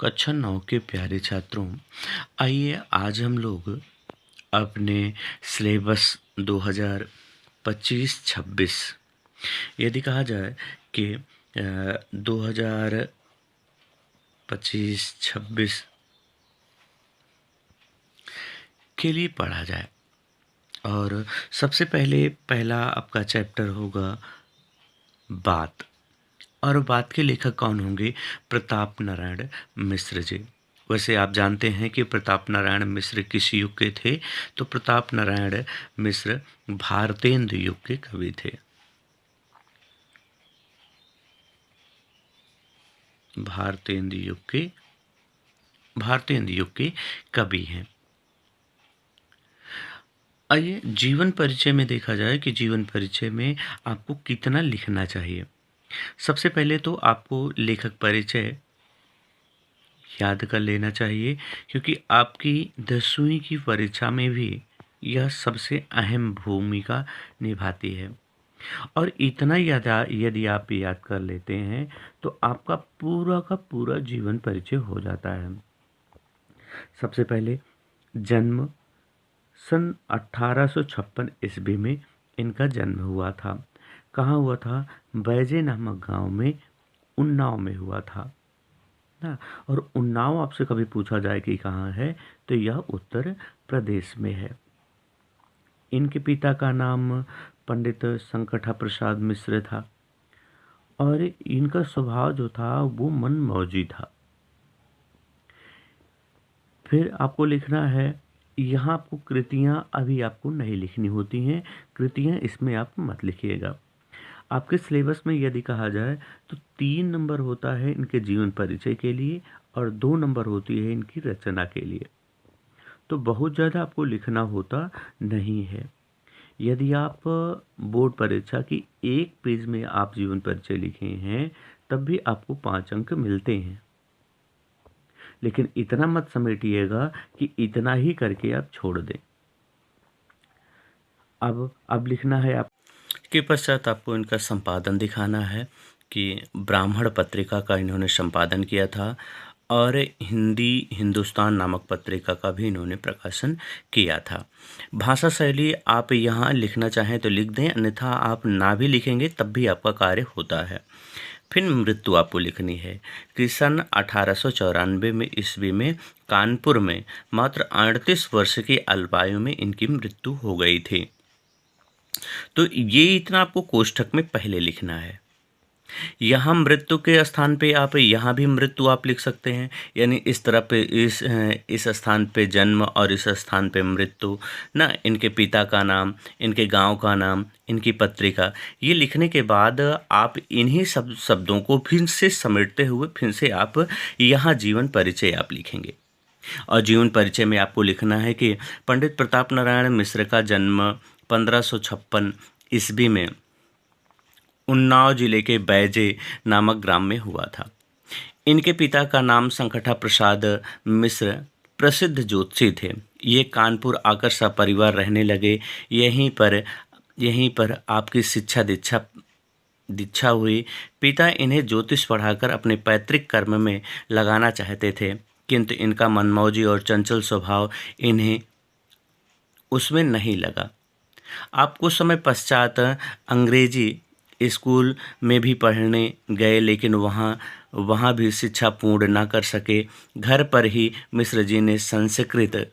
कक्षा 9 के प्यारे छात्रों, आइए आज हम लोग अपने सिलेबस 2025-26 यदि कहा जाए कि 2025-26 के लिए पढ़ा जाए। और सबसे पहला आपका चैप्टर होगा बात। और बात के लेखक कौन होंगे? प्रताप नारायण मिश्र जी। वैसे आप जानते हैं कि प्रताप नारायण मिश्र किस युग के थे? तो प्रताप नारायण मिश्र भारतेंदु युग के कवि थे। भारतेंदु युग के कवि हैं। आइए जीवन परिचय में देखा जाए कि जीवन परिचय में आपको कितना लिखना चाहिए। सबसे पहले तो आपको लेखक परिचय याद कर लेना चाहिए, क्योंकि आपकी 10वीं की परीक्षा में भी यह सबसे अहम भूमिका निभाती है। और इतना यदि आप याद कर लेते हैं तो आपका पूरा का पूरा जीवन परिचय हो जाता है। सबसे पहले जन्म सन 1856 ईस्वी में इनका जन्म हुआ था। कहाँ हुआ था? बैजे नामक गांव में, उन्नाव में हुआ था ना। और उन्नाव आपसे कभी पूछा जाए कि कहाँ है, तो यह उत्तर प्रदेश में है। इनके पिता का नाम पंडित संकटा प्रसाद मिश्र था और इनका स्वभाव जो था वो मनमौजी था। फिर आपको लिखना है, यहाँ आपको कृतियाँ अभी आपको नहीं लिखनी होती हैं, कृतियाँ इसमें आप मत लिखिएगा। आपके सिलेबस में यदि कहा जाए तो 3 नंबर होता है इनके जीवन परिचय के लिए और 2 नंबर होती है इनकी रचना के लिए। तो बहुत ज़्यादा आपको लिखना होता नहीं है। यदि आप बोर्ड परीक्षा की 1 पेज में आप जीवन परिचय लिखे हैं तब भी आपको 5 अंक मिलते हैं। लेकिन इतना मत समेटिएगा कि इतना ही करके आप छोड़ दें। अब लिखना है आप के पश्चात आपको इनका संपादन दिखाना है कि ब्राह्मण पत्रिका का इन्होंने संपादन किया था और हिंदी हिंदुस्तान नामक पत्रिका का भी इन्होंने प्रकाशन किया था। भाषा शैली आप यहाँ लिखना चाहें तो लिख दें, अन्यथा आप ना भी लिखेंगे तब भी आपका कार्य होता है। फिर मृत्यु आपको लिखनी है कि सन 1894 में ईस्वी में कानपुर में मात्र 38 वर्ष की अल्पायु में इनकी मृत्यु हो गई थी। तो ये इतना आपको कोष्ठक में पहले लिखना है। यहाँ मृत्यु के स्थान पे आप यहाँ भी मृत्यु आप लिख सकते हैं, यानी इस तरह पे इस स्थान पे जन्म और इस स्थान पे मृत्यु ना। इनके पिता का नाम, इनके गांव का नाम, इनकी पत्रिका, ये लिखने के बाद आप इन्हीं सब शब्दों को फिर से समेटते हुए फिर से आप यहाँ जीवन परिचय आप लिखेंगे। और जीवन परिचय में आपको लिखना है कि पंडित प्रताप नारायण मिश्र का जन्म 1556 ईस्वी में उन्नाव जिले के बैजे नामक ग्राम में हुआ था। इनके पिता का नाम संकटा प्रसाद मिश्र प्रसिद्ध ज्योतिषी थे। ये कानपुर आकर सपरिवार रहने लगे। यहीं पर आपकी शिक्षा दीक्षा हुई। पिता इन्हें ज्योतिष पढ़ाकर अपने पैतृक कर्म में लगाना चाहते थे, किंतु इनका मनमौजी और चंचल स्वभाव इन्हें उसमें नहीं लगा। आप कुछ समय पश्चात अंग्रेजी स्कूल में भी पढ़ने गए, लेकिन वहाँ भी शिक्षा पूर्ण न कर सके। घर पर ही मिश्र जी ने संस्कृत,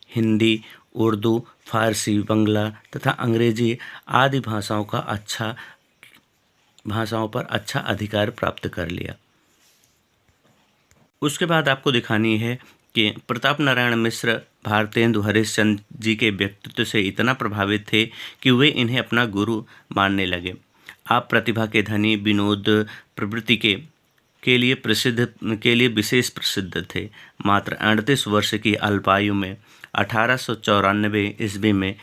हिंदी, उर्दू, फारसी, बंगला तथा अंग्रेजी आदि भाषाओं पर अच्छा अधिकार प्राप्त कर लिया। उसके बाद आपको दिखानी है कि प्रताप नारायण मिश्र भारतेंदु हरिश्चंद्र जी के व्यक्तित्व से इतना प्रभावित थे कि वे इन्हें अपना गुरु मानने लगे। आप प्रतिभा के धनी, विनोद प्रवृत्ति के लिए विशेष प्रसिद्ध थे। मात्र 38 वर्ष की अल्पायु में 1894 ईस्वी में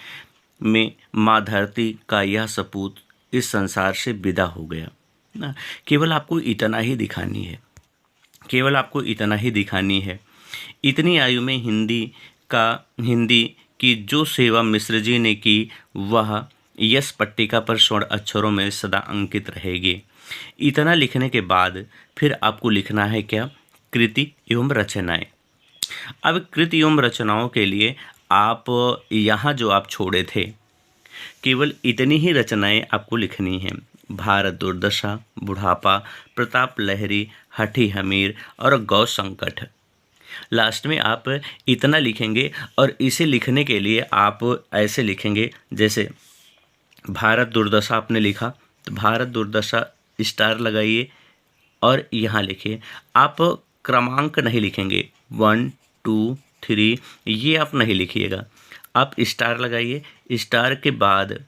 माँ धरती का यह सपूत इस संसार से विदा हो गया ना। केवल आपको इतना ही दिखानी है। इतनी आयु में हिंदी की जो सेवा मिश्र जी ने की वह यश पट्टिका पर स्वर्ण अक्षरों में सदा अंकित रहेगी। इतना लिखने के बाद फिर आपको लिखना है क्या कृति एवं रचनाएं। अब कृति एवं रचनाओं के लिए आप यहाँ जो आप छोड़े थे, केवल इतनी ही रचनाएं आपको लिखनी हैं। भारत दुर्दशा, बुढ़ापा, प्रताप लहरी, हठी हमीर और गौ संकट। लास्ट में आप इतना लिखेंगे और इसे लिखने के लिए आप ऐसे लिखेंगे, जैसे भारत दुर्दशा आपने लिखा तो भारत दुर्दशा स्टार लगाइए और यहाँ लिखिए। आप क्रमांक नहीं लिखेंगे, 1 2 3 ये आप नहीं लिखिएगा, आप स्टार लगाइए। स्टार के बाद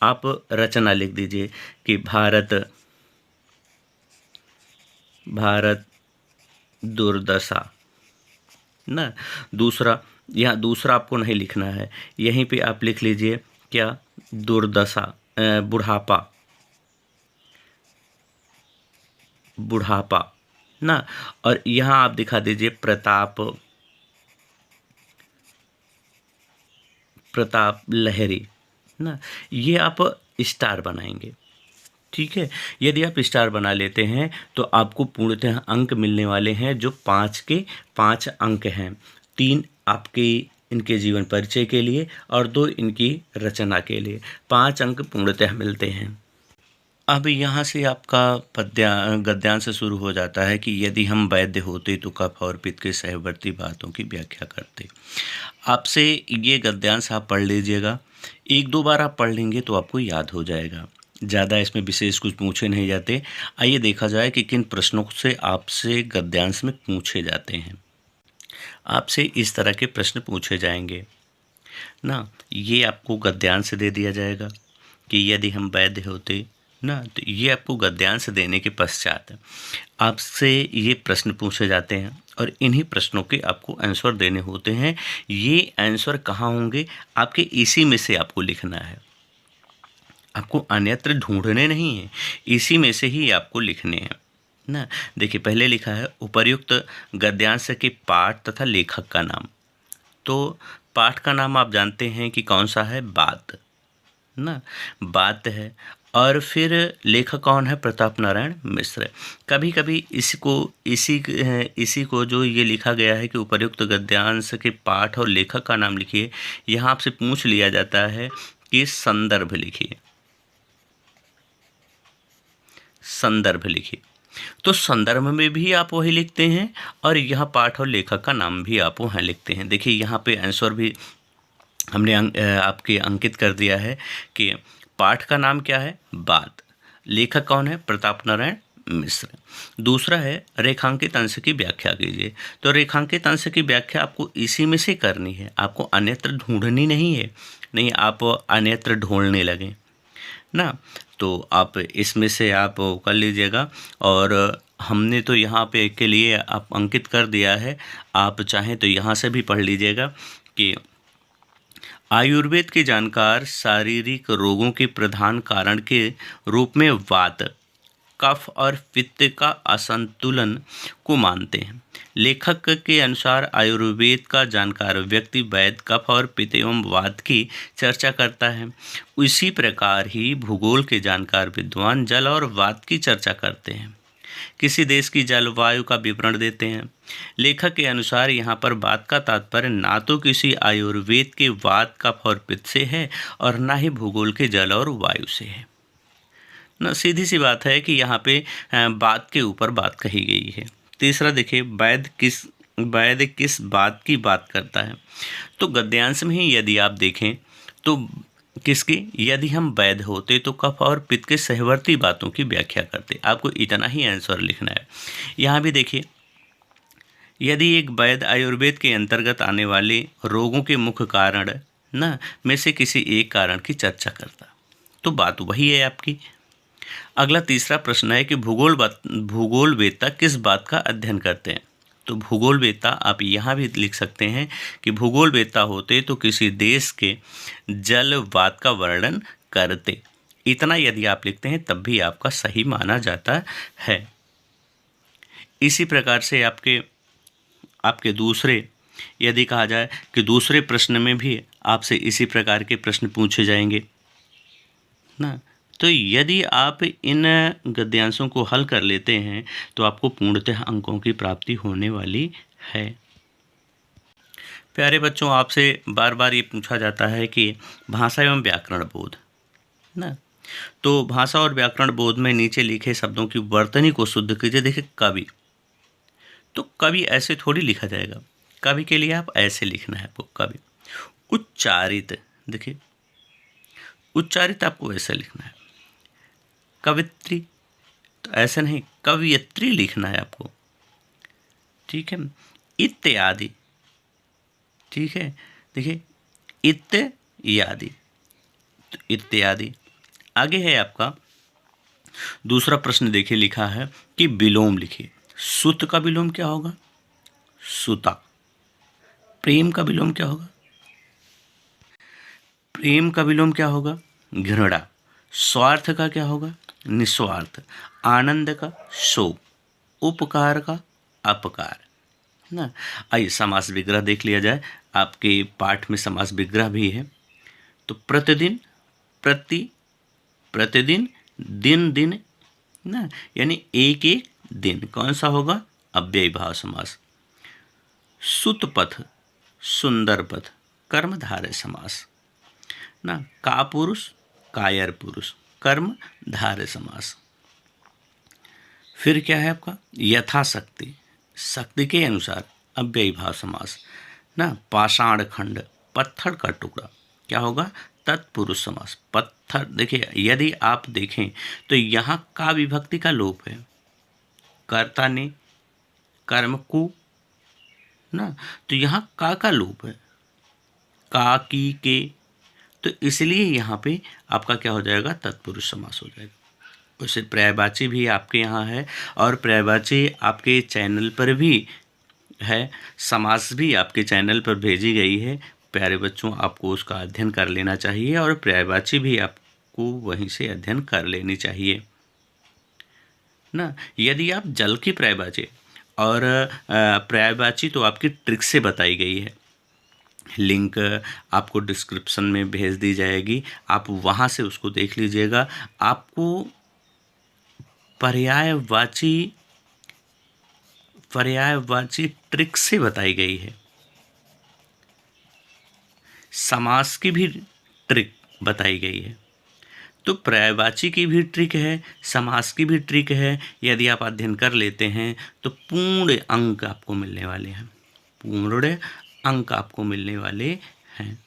आप रचना लिख दीजिए कि भारत दुर्दशा ना। दूसरा, यहाँ दूसरा आपको नहीं लिखना है, यहीं पे आप लिख लीजिए क्या, दुर्दशा, बुढ़ापा ना। और यहाँ आप दिखा दीजिए प्रताप लहरी ना। ये आप स्टार बनाएंगे, ठीक है। यदि आप स्टार बना लेते हैं तो आपको पूर्णतः अंक मिलने वाले हैं, जो 5 के 5 अंक हैं। 3 आपके इनके जीवन परिचय के लिए और 2 इनकी रचना के लिए, 5 अंक पूर्णतः मिलते हैं। अब यहाँ से आपका गद्यांश शुरू हो जाता है कि यदि हम वैद्य होते तो कफ और पित्त के सहवर्ती बातों की व्याख्या करते। आपसे ये गद्यांश आप पढ़ लीजिएगा, 1-2 बार आप पढ़ लेंगे तो आपको याद हो जाएगा। ज़्यादा इसमें विशेष कुछ पूछे नहीं जाते। आइए देखा जाए कि किन प्रश्नों से आपसे गद्यांश में पूछे जाते हैं। आपसे इस तरह के प्रश्न पूछे जाएंगे ना। ये आपको गद्यांश दे दिया जाएगा कि यदि हम वैद्य होते ना, तो ये आपको गद्यांश देने के पश्चात आपसे ये प्रश्न पूछे जाते हैं और इन्हीं प्रश्नों के आपको आंसर देने होते हैं। ये आंसर कहाँ होंगे, आपके इसी में से आपको लिखना है, आपको अन्यत्र ढूंढने नहीं है, इसी में से ही आपको लिखने हैं ना। देखिए पहले लिखा है उपर्युक्त गद्यांश के पाठ तथा लेखक का नाम। तो पाठ का नाम आप जानते हैं कि कौन सा है, बात ना, बात है। और फिर लेखक कौन है, प्रताप नारायण मिश्र। कभी कभी इसी को जो ये लिखा गया है कि उपर्युक्त गद्यांश के पाठ और लेखक का नाम लिखिए, यहाँ आपसे पूछ लिया जाता है कि संदर्भ लिखिए, संदर्भ लिखिए। तो संदर्भ में भी आप वही लिखते हैं और यहाँ पाठ और लेखक का नाम भी आप वहाँ लिखते हैं। देखिए यहाँ पे आंसर भी हमने आपके अंकित कर दिया है कि पाठ का नाम क्या है, बात, लेखक कौन है, प्रताप नारायण मिश्र। दूसरा है रेखांकित अंश की व्याख्या कीजिए। तो रेखांकित अंश की व्याख्या आपको इसी में से करनी है, आपको अन्यत्र ढूंढनी नहीं है, नहीं आप अन्यत्र ढूंढने लगें ना। तो आप इसमें से आप कर लीजिएगा। और हमने तो यहाँ पे के लिए आप अंकित कर दिया है, आप चाहें तो यहाँ से भी पढ़ लीजिएगा कि आयुर्वेद के जानकार शारीरिक रोगों के प्रधान कारण के रूप में वात, कफ और पित्त का असंतुलन को मानते हैं। लेखक के अनुसार आयुर्वेद का जानकार व्यक्ति वैद्य, कफ और पित्त एवं वात की चर्चा करता है। उसी प्रकार ही भूगोल के जानकार विद्वान जल और वात की चर्चा करते हैं, किसी देश की जलवायु का विवरण देते हैं। लेखक के अनुसार यहाँ पर वात का तात्पर्य ना तो किसी आयुर्वेद के वात, कफ और पित्त से है और ना ही भूगोल के जल और वायु से है ना। सीधी सी बात है कि यहाँ पे बात के ऊपर बात कही गई है। तीसरा देखिए, वैद्य किस बात की बात करता है। तो गद्यांश में ही यदि आप देखें तो किसकी, यदि हम वैद्य होते तो कफ और पित्त के सहवर्ती बातों की व्याख्या करते। आपको इतना ही आंसर लिखना है। यहाँ भी देखिए, यदि एक वैद्य आयुर्वेद के अंतर्गत आने वाले रोगों के मुख्य कारण ना में से किसी एक कारण की चर्चा करता, तो बात वही है आपकी। अगला तीसरा प्रश्न है कि भूगोलवेत्ता किस बात का अध्ययन करते हैं। तो भूगोलवेत्ता आप यहाँ भी लिख सकते हैं कि भूगोलवेत्ता होते तो किसी देश के जलवात का वर्णन करते। इतना यदि आप लिखते हैं तब भी आपका सही माना जाता है। इसी प्रकार से आपके दूसरे, यदि कहा जाए कि दूसरे प्रश्न में भी आपसे इसी प्रकार के प्रश्न पूछे जाएंगे ना। तो यदि आप इन गद्यांशों को हल कर लेते हैं तो आपको पूर्णतः अंकों की प्राप्ति होने वाली है। प्यारे बच्चों, आपसे बार बार ये पूछा जाता है कि भाषा एवं व्याकरण बोध ना, तो भाषा और व्याकरण बोध में नीचे लिखे शब्दों की वर्तनी को शुद्ध कीजिए। देखिए कवि, तो कवि ऐसे थोड़ी लिखा जाएगा, कवि के लिए आप ऐसे लिखना है आपको कवि। उच्चारित, देखिए उच्चारित आपको ऐसे लिखना है। कवित्री, तो ऐसे नहीं, कवियत्री लिखना है आपको, ठीक है। इत्यादि, ठीक है, देखिए इत्यादि, तो इत्यादि। आगे है आपका दूसरा प्रश्न, देखिए लिखा है कि विलोम लिखिए। सुत का विलोम क्या होगा? सुता। प्रेम का विलोम क्या होगा? प्रेम का विलोम क्या होगा? घृणा। स्वार्थ का क्या होगा? निस्वार्थ। आनंद का शोक। उपकार का अपकार ना। आइए समास विग्रह देख लिया जाए, आपके पाठ में समास विग्रह भी है। तो प्रतिदिन, प्रति, प्रतिदिन, दिन दिन ना, यानी एक एक दिन, कौन सा होगा? अव्ययी भाव समास। सुतपथ, सुंदर पथ, कर्मधारय समास ना। का पुरुष, कायर पुरुष, कर्मधारय समास। फिर क्या है आपका? यथाशक्ति, शक्ति के अनुसार, अव्ययी भाव समास ना। पाषाण खंड, पत्थर का टुकड़ा, क्या होगा? तत्पुरुष समास। पत्थर, देखिए यदि आप देखें तो यहाँ का विभक्ति का लोप है, कर्ता ने, कर्म को ना, तो यहाँ का लोप है, का, की, के, तो इसलिए यहाँ पे आपका क्या हो जाएगा? तत्पुरुष समास हो जाएगा। वैसे पर्यायवाची भी आपके यहाँ है, और पर्यायवाची आपके चैनल पर भी है, समास भी आपके चैनल पर भेजी गई है। प्यारे बच्चों, आपको उसका अध्ययन कर लेना चाहिए, और पर्यायवाची भी आपको वहीं से अध्ययन कर लेनी चाहिए ना। यदि आप जल की पर्यायवाची और पर्यायवाची तो आपकी ट्रिक से बताई गई है, लिंक आपको डिस्क्रिप्शन में भेज दी जाएगी, आप वहाँ से उसको देख लीजिएगा। आपको पर्यायवाची ट्रिक से बताई गई है, समास की भी ट्रिक बताई गई है। तो पर्यायवाची की भी ट्रिक है, समास की भी ट्रिक है। यदि आप अध्ययन कर लेते हैं तो पूर्ण अंक आपको मिलने वाले हैं, पूर्ण अंक आपको मिलने वाले हैं।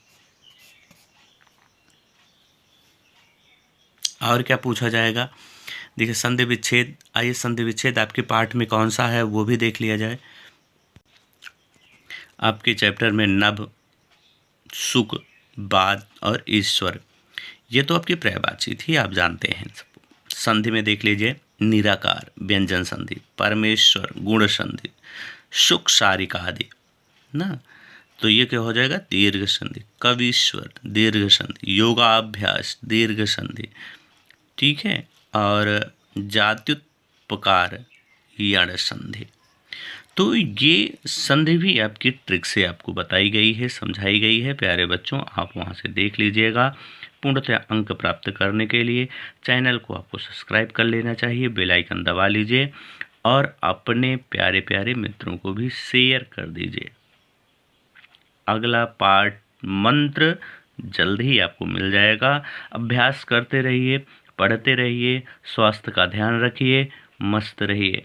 और क्या पूछा जाएगा? देखिए संधि विच्छेद। आइए संधि विच्छेद आपके पाठ में कौन सा है वो भी देख लिया जाए। आपके चैप्टर में नभ, सुख, बाद और ईश्वर, ये तो आपकी पर्यायवाची थी, आप जानते हैं सबको। संधि में देख लीजिए, निराकार व्यंजन संधि, परमेश्वर गुण संधि, सुख सारिका आदि ना, तो ये क्या हो जाएगा? दीर्घ संधि। कवीश्वर दीर्घ संधि, योगाभ्यास दीर्घ संधि, ठीक है। और जात्युत्पकार यण संधि। तो ये संधि भी आपकी ट्रिक से आपको बताई गई है, समझाई गई है। प्यारे बच्चों, आप वहाँ से देख लीजिएगा। पूर्णतः अंक प्राप्त करने के लिए चैनल को आपको सब्सक्राइब कर लेना चाहिए, बेल आइकन दबा लीजिए, और अपने प्यारे प्यारे मित्रों को भी शेयर कर दीजिए। अगला पाठ मंत्र जल्द ही आपको मिल जाएगा। अभ्यास करते रहिए, पढ़ते रहिए, स्वास्थ्य का ध्यान रखिए, मस्त रहिए।